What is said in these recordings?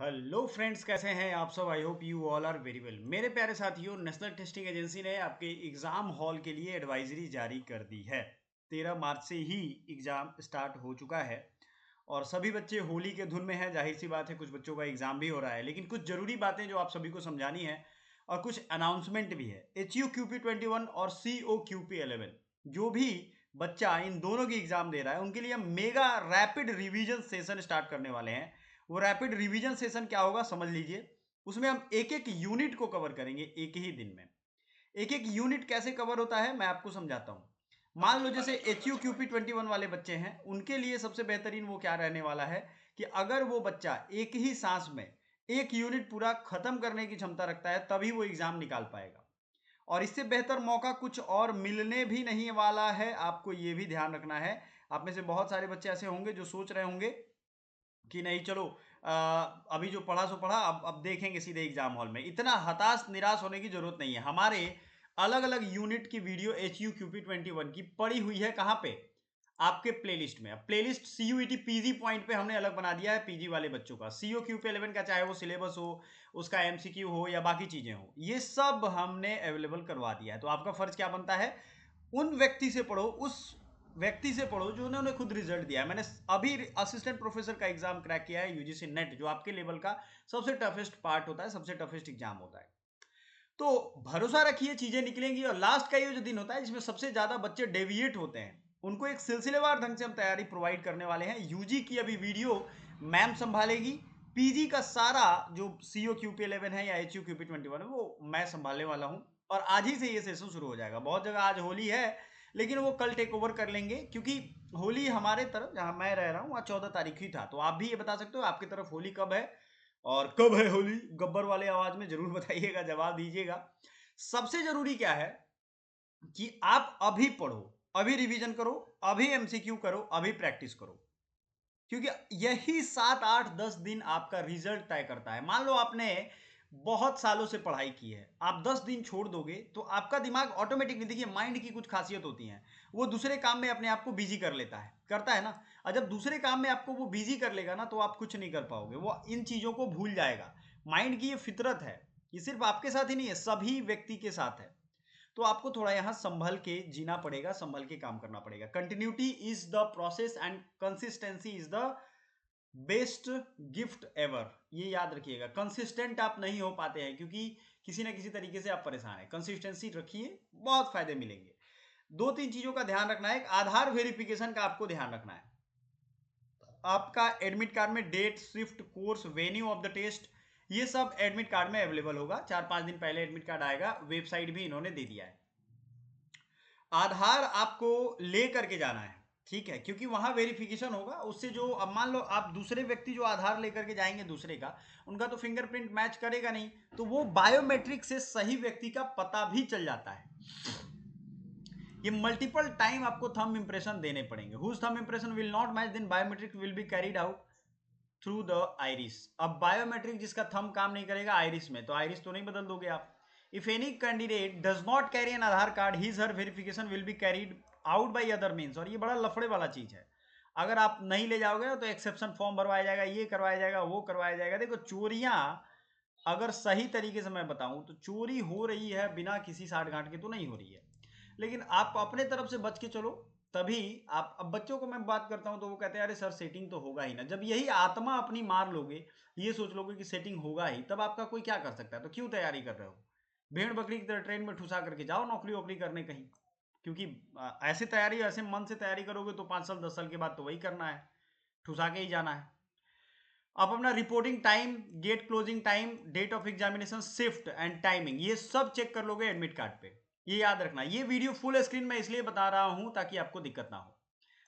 Hello friends, कैसे हैं आप सब। I hope you all are very well. मेरे प्यारे साथियों, नेशनल टेस्टिंग एजेंसी ने आपके एग्ज़ाम हॉल के लिए एडवाइजरी जारी कर दी है। 13 मार्च से ही एग्ज़ाम स्टार्ट हो चुका है और सभी बच्चे होली के धुन में हैं। जाहिर सी बात है, कुछ बच्चों का एग्ज़ाम भी हो रहा है, लेकिन कुछ ज़रूरी बातें जो आप सभी को समझानी है और कुछ अनाउंसमेंट भी है। HUQP 21 और COQP 11 जो भी बच्चा इन दोनों की एग्ज़ाम दे रहा है, उनके लिए हम mega rapid revision session start करने वाले हैं। वो रैपिड रिवीजन सेशन क्या होगा समझ लीजिए। उसमें हम एक एक यूनिट को कवर करेंगे एक ही दिन में। एक एक यूनिट कैसे कवर होता है मैं आपको समझाता हूँ। मान लो जैसे HUQP 21 वाले बच्चे हैं, उनके लिए सबसे बेहतरीन वो क्या रहने वाला है कि अगर वो बच्चा एक ही सांस में एक यूनिट पूरा खत्म करने की क्षमता रखता है, तभी वो एग्जाम निकाल पाएगा। और इससे बेहतर मौका कुछ और मिलने भी नहीं वाला है, आपको ये भी ध्यान रखना है। आप में से बहुत सारे बच्चे ऐसे होंगे जो सोच रहे होंगे कि नहीं चलो, अभी जो पढ़ा सो पढ़ा, अब देखेंगे सीधे एग्जाम हॉल में। इतना हताश निराश होने की जरूरत नहीं है। हमारे अलग अलग यूनिट की वीडियो HUQP 21 की पड़ी हुई है कहाँ पे, आपके प्लेलिस्ट में। अब प्लेलिस्ट CUET PG पॉइंट पे हमने अलग बना दिया है पीजी वाले बच्चों का। COQP 11 का चाहे वो सिलेबस हो, उसका MCQ हो या बाकी चीजें हो, ये सब हमने अवेलेबल करवा दिया है। तो आपका फर्ज क्या बनता है, उन व्यक्ति से पढ़ो, उस व्यक्ति से पढ़ो जो उन्होंने खुद रिजल्ट दिया है। मैंने अभी असिस्टेंट प्रोफेसर का एग्जाम क्रैक किया है, यूजीसी नेट, जो आपके लेवल का सबसे टफेस्ट पार्ट होता है, सबसे टफेस्ट एग्जाम होता है। तो भरोसा रखिए, चीजें निकलेंगी। और लास्ट का ये जो दिन होता है जिसमें सबसे ज्यादा बच्चे डेविएट होते हैं, उनको एक सिलसिलेवार ढंग से हम तैयारी प्रोवाइड करने वाले हैं। यूजी की अभी वीडियो मैम संभालेगी, पीजी का सारा जो COQP 11 है या HUQP 21 है, वो मैं संभालने वाला हूँ। और आज ही से ये सेशन शुरू हो जाएगा। बहुत जगह आज होली है, लेकिन वो कल टेक ओवर कर लेंगे, क्योंकि होली हमारे तरफ जहाँ मैं रह रहा हूँ वहाँ 14 तारीख ही था। तो आप भी ये बता सकते हो आपकी तरफ होली कब है और कब है होली, गब्बर वाले आवाज में जरूर बताइएगा, जवाब दीजिएगा। सबसे जरूरी क्या है कि आप अभी पढ़ो, अभी रिवीजन करो, अभी MCQ करो, अभी प्रैक्टिस करो, क्योंकि यही 7 8 10 दिन आपका रिजल्ट तय करता है। मान लो आपने बहुत सालों से पढ़ाई की है, आप 10 दिन छोड़ दोगे तो आपका दिमाग ऑटोमेटिकली, देखिए माइंड की कुछ खासियत होती है, वो दूसरे काम में अपने आप को बिजी कर लेता है, करता है ना। और जब दूसरे काम में आपको वो बिजी कर लेगा ना, तो आप कुछ नहीं कर पाओगे, वो इन चीजों को भूल जाएगा। माइंड की ये फितरत है। ये सिर्फ आपके साथ ही नहीं है, सभी व्यक्ति के साथ है। तो आपको थोड़ा यहाँ संभल के जीना पड़ेगा, संभल के काम करना पड़ेगा। Continuity is the process and consistency is the best gift ever. ये याद रखिएगा। कंसिस्टेंट आप नहीं हो पाते हैं क्योंकि किसी ना किसी तरीके से आप परेशान हैं। कंसिस्टेंसी रखिए, बहुत फायदे मिलेंगे। दो तीन चीजों का ध्यान रखना है। एक आधार वेरिफिकेशन का आपको ध्यान रखना है। आपका एडमिट कार्ड में date, shift, course, venue of the test, ये सब एडमिट कार्ड में अवेलेबल होगा। 4 5 दिन पहले एडमिट कार्ड आएगा, वेबसाइट भी इन्होंने दे दिया है। आधार आपको ले करके जाना है, ठीक है, क्योंकि वहां वेरिफिकेशन होगा। उससे जो, अब मान लो आप दूसरे व्यक्ति जो आधार लेकर के जाएंगे दूसरे का, उनका तो फिंगरप्रिंट मैच करेगा नहीं, तो वो बायोमेट्रिक से सही व्यक्ति का पता भी चल जाता है। ये मल्टीपल टाइम आपको थंब इंप्रेशन देने पड़ेंगे। Whose thumb impression will not match, then biometric will be carried out through the iris. अब बायोमेट्रिक जिसका थंब काम नहीं करेगा आइरिस में, तो आइरिस तो नहीं बदल दोगे आप। If any candidate does not carry N Aadhaar card, his her verification will be carried out by other means. और ये बड़ा लफड़े वाला चीज है। अगर आप नहीं ले जाओगे ना, तो एक्सेप्शन फॉर्म भरवाया जाएगा, ये करवाया जाएगा, वो करवाया जाएगा। देखो चोरियां, अगर सही तरीके से मैं बताऊं तो चोरी हो रही है बिना किसी साठ गांठ के तो नहीं हो रही है, लेकिन आप अपने तरफ से बच के चलो, तभी आप। अब बच्चों को मैं बात करता हूँ तो वो कहते हैं अरे सर सेटिंग तो होगा ही ना। जब यही आत्मा अपनी मार लोगे, ये सोच लोगे कि सेटिंग होगा ही, तब आपका कोई क्या कर सकता है। तो क्यों तैयारी कर रहे हो। भेड़ बकरी की तरह ट्रेन में ठुसा करके जाओ नौकरी वोकरी करने कहीं। क्योंकि ऐसे तैयारी, ऐसे मन से तैयारी करोगे तो 5 साल 10 साल के बाद तो वही करना है, ठुसा के ही जाना है। आप अपना reporting time, gate closing time, date of examination, shift and timing, ये सब चेक कर लोगे एडमिट कार्ड पे। ये याद रखना। ये वीडियो फुल स्क्रीन में इसलिए बता रहा हूं ताकि आपको दिक्कत ना हो।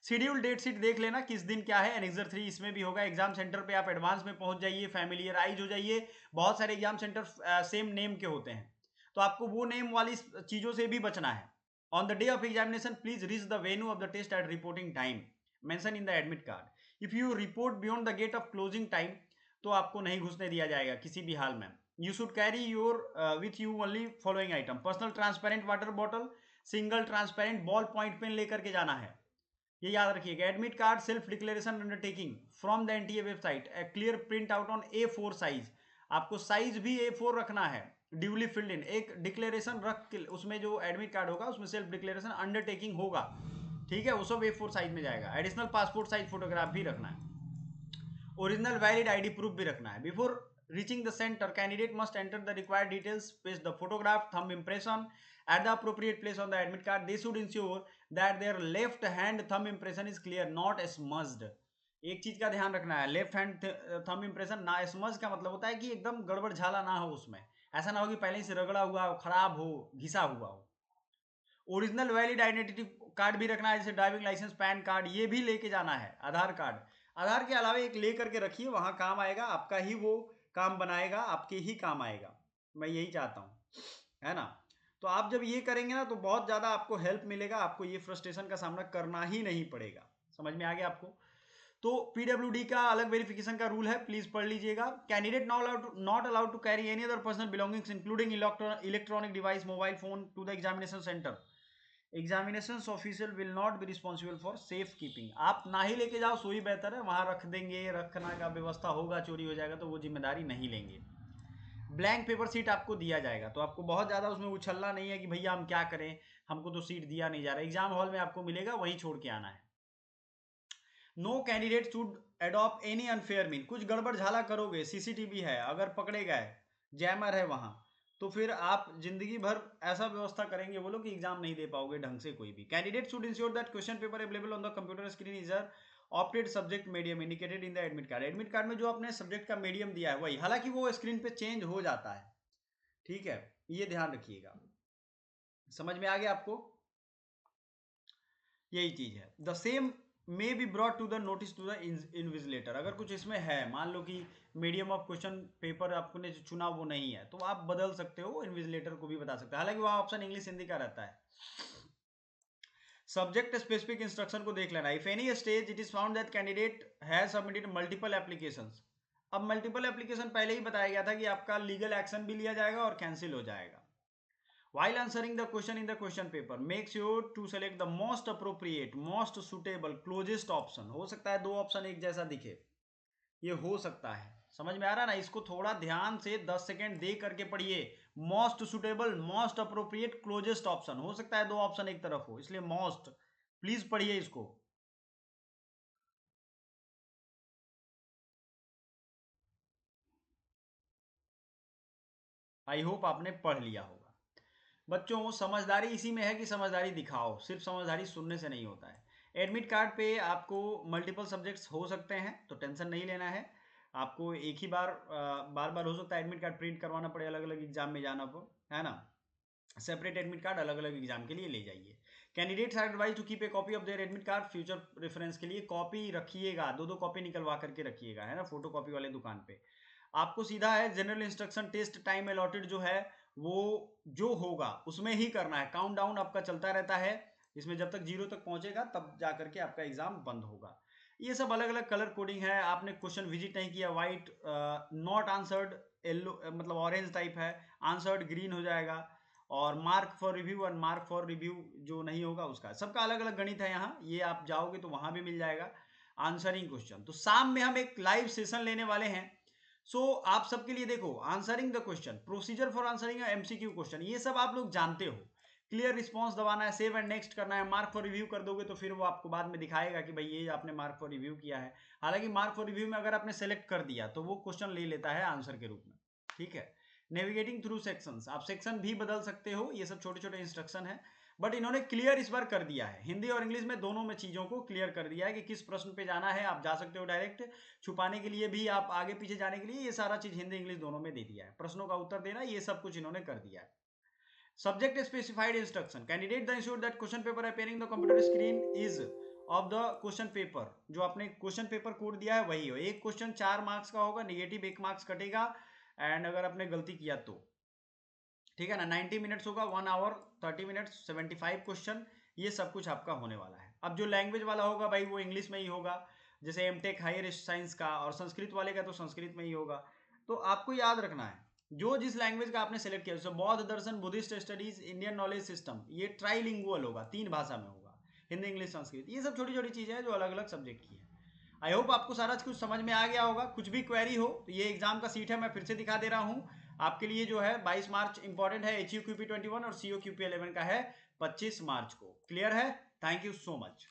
शेड्यूल डेट शीट देख लेना किस दिन क्या है। एनेक्सर 3 इसमें भी होगा। एग्जाम सेंटर पे आप एडवांस में पहुंच जाइए, फैमिलियराइज हो जाइए। बहुत सारे एग्जाम सेंटर सेम नेम के होते हैं, तो आपको वो नेम वाली चीजों से भी बचना है। On the day of examination please reach the venue of the test at reporting time mention in the admit card. If you report beyond the gate of closing time, तो आपको नहीं घुसने दिया जाएगा किसी भी हाल में। You should carry your with you only following item: personal transparent water bottle, single transparent ball point pen लेकर के जाना है। ये याद रखिएगा। Admit card self declaration undertaking from the NTA website, a clear print out on A4 size. आपको size भी A4 रखना है, ड्यूली फिल्ड इन। एक डिक्लेरेशन रख के उसमें जो एडमिट कार्ड होगा उसमें सेल्फ डिक्लेरेशन अंडरटेकिंग होगा, ठीक है, वो सब A4 साइज में जाएगा। एडिशनल पासपोर्ट साइज फोटोग्राफ भी रखना है, ओरिजिनल वैलिड आईडी प्रूफ भी रखना है। Before reaching the center, candidate must enter the required details, paste the photograph, thumb impression at the appropriate place on the admit card. They should ensure that their left hand thumb impression is clear, not smudged. एक चीज का ध्यान रखना है, left hand thumb impression ना, smudge का मतलब होता है कि एकदम गड़बड़ झाला ना हो उसमें, ऐसा ना हो कि पहले से रगड़ा हुआ हो, खराब हो, घिसा हुआ हो। ओरिजिनल वैलिड आइडेंटिटी कार्ड भी रखना है, जैसे ड्राइविंग लाइसेंस, पैन कार्ड, ये भी लेके जाना है। आधार कार्ड, आधार के अलावा एक ले करके रखिए, वहां काम आएगा आपका ही, वो काम बनाएगा, आपके ही काम आएगा। मैं यही चाहता हूँ, है ना। तो आप जब ये करेंगे ना तो बहुत ज़्यादा आपको हेल्प मिलेगा, आपको ये फ्रस्ट्रेशन का सामना करना ही नहीं पड़ेगा। समझ में आ गया आपको। तो पीडब्ल्यूडी का अलग वेरिफिकेशन का रूल है, प्लीज पढ़ लीजिएगा। Candidate not allowed to carry any other personal belongings including electronic device, mobile phone to the examination centre. Examination official will not be responsible for safe keeping. आप ना ही लेके जाओ सो ही बेहतर है, वहां रख देंगे, रखना का व्यवस्था होगा, चोरी हो जाएगा तो वो जिम्मेदारी नहीं लेंगे। ब्लैंक पेपर सीट आपको दिया जाएगा, तो आपको बहुत ज़्यादा उसमें उछलना नहीं है कि भैया हम क्या करें, हमको तो सीट दिया नहीं जा रहा। एग्जाम हॉल में आपको मिलेगा, वहीं छोड़ के आना है। No candidate should adopt any unfair mean. कुछ गड़बड़ झाला करोगे, सीसीटीवी है, अगर पकड़े गए, जैमर है वहां, तो फिर आप जिंदगी भर ऐसा व्यवस्था करेंगे वो लोग कि एग्जाम नहीं दे पाओगे ढंग से कोई भी। Candidate should ensure that question paper available on the computer screen is opted subject medium indicated in the admit card. Admit card में जो आपने सब्जेक्ट का मीडियम दिया है वही, हालांकि वो स्क्रीन पे चेंज हो जाता है, ठीक है, ये ध्यान रखिएगा। समझ में आ गया आपको, यही चीज है। The same may be brought to the notice to the invigilator. अगर कुछ इसमें है, मान लो कि मीडियम ऑफ क्वेश्चन पेपर आपने जो चुना वो नहीं है, तो आप बदल सकते हो, इन्विजिलेटर को भी बता सकते हो, हालांकि वहां ऑप्शन इंग्लिश हिंदी का रहता है। सब्जेक्ट स्पेसिफिक इंस्ट्रक्शन को देख लेना। If any stage it is found that candidate has submitted multiple applications. अब मल्टीपल एप्लीकेशन पहले ही बताया गया था कि आपका लीगल एक्शन भी लिया जाएगा और कैंसिल हो जाएगा। While answering the question in the question paper, make sure to select the most appropriate, most suitable, closest option। हो सकता है दो ऑप्शन एक जैसा दिखे, ये हो सकता है। समझ में आ रहा ना, इसको थोड़ा ध्यान से 10 सेकेंड दे करके पढ़िए। Most suitable, most appropriate, closest option. हो सकता है दो ऑप्शन एक तरफ हो, इसलिए मोस्ट, प्लीज पढ़िए इसको। आई होप आपने पढ़ लिया होगा। बच्चों, समझदारी इसी में है कि समझदारी दिखाओ, सिर्फ समझदारी सुनने से नहीं होता है। एडमिट कार्ड पे आपको मल्टीपल सब्जेक्ट्स हो सकते हैं, तो टेंशन नहीं लेना है। आपको एक ही बार बार बार हो सकता है एडमिट कार्ड प्रिंट करवाना पड़े, अलग अलग एग्जाम में जाना पड़े, है ना। सेपरेट एडमिट कार्ड अलग अलग एग्जाम के लिए ले जाइए। Candidates are advise to keep a copy of their admit card future reference के लिए। कॉपी रखिएगा, दो दो कॉपी निकलवा करके रखिएगा, है ना, फोटो कॉपी वाले दुकान पे। आपको सीधा है general instruction, test time allotted जो है वो जो होगा उसमें ही करना है। काउंट डाउन आपका चलता रहता है, इसमें जब तक 0 तक पहुंचेगा तब जा करके आपका एग्जाम बंद होगा। ये सब अलग अलग कलर कोडिंग है। आपने क्वेश्चन विजिट नहीं किया, व्हाइट, नॉट आंसर्ड येलो, मतलब ऑरेंज टाइप है, आंसर्ड ग्रीन हो जाएगा। और मार्क फॉर रिव्यू और मार्क फॉर रिव्यू जो नहीं होगा उसका, सबका अलग अलग गणित है यहाँ, ये आप जाओगे तो वहां भी मिल जाएगा आंसरिंग क्वेश्चन। तो शाम में हम एक लाइव सेशन लेने वाले हैं। आप सबके लिए देखो, answering the question, procedure for answering MCQ question, ये सब आप लोग जानते हो। क्लियर रिस्पॉन्स दबाना है, सेव एंड नेक्स्ट करना है। मार्क फॉर रिव्यू कर दोगे तो फिर वो आपको बाद में दिखाएगा कि भाई ये आपने मार्क फॉर रिव्यू किया है। हालांकि मार्क फॉर रिव्यू में अगर आपने सेलेक्ट कर दिया तो वो क्वेश्चन ले लेता है आंसर के रूप में, ठीक है। नेविगेटिंग थ्रू सेक्शंस, आप सेक्शन भी बदल सकते हो, ये सब छोटे छोटे इंस्ट्रक्शन है, बट इन्होंने क्लियर इस बार कर दिया है, हिंदी और इंग्लिश में दोनों में चीजों को क्लियर कर दिया है कि किस प्रश्न पे जाना है। आप जा सकते हो डायरेक्ट, छुपाने के लिए भी, आप आगे पीछे जाने के लिए, ये सारा चीज हिंदी इंग्लिश दोनों में दे दिया है। प्रश्नों का उत्तर देना, ये सब कुछ इन्होंने कर दिया है। Subject specified instruction, candidate the ensure that question paper appearing the computer screen is of the question paper. जो आपने क्वेश्चन पेपर कोड दिया है वही हो। एक क्वेश्चन 4 मार्क्स का होगा, नेगेटिव 1 मार्क्स कटेगा, एंड अगर आपने गलती किया तो, ठीक है ना। 90 मिनट्स होगा, 1 आवर 30 मिनट्स, 75 क्वेश्चन, ये सब कुछ आपका होने वाला है। अब जो लैंग्वेज वाला होगा भाई वो इंग्लिश में ही होगा, जैसे एमटेक हायर साइंस का, और संस्कृत वाले का तो संस्कृत में ही होगा। तो आपको याद रखना है जो जिस लैंग्वेज का आपने सेलेक्ट किया, जैसे बौद्ध दर्शन, Buddhist studies, Indian knowledge system, ये ट्राइलिंगुअल होगा, 3 भाषा में होगा। हिंदी इंग्लिश संस्कृत, ये सब छोटी छोटी चीज़ें हैं जो अलग अलग सब्जेक्ट की है। आई होप आपको सारा कुछ समझ में आ गया होगा। कुछ भी क्वेरी हो तो ये एग्जाम का सीट है, मैं फिर से दिखा दे रहा हूँ आपके लिए। जो है 22 मार्च इंपॉर्टेंट है, HUQP 21 और COQP 11 का है 25 मार्च को। क्लियर है? Thank you so much.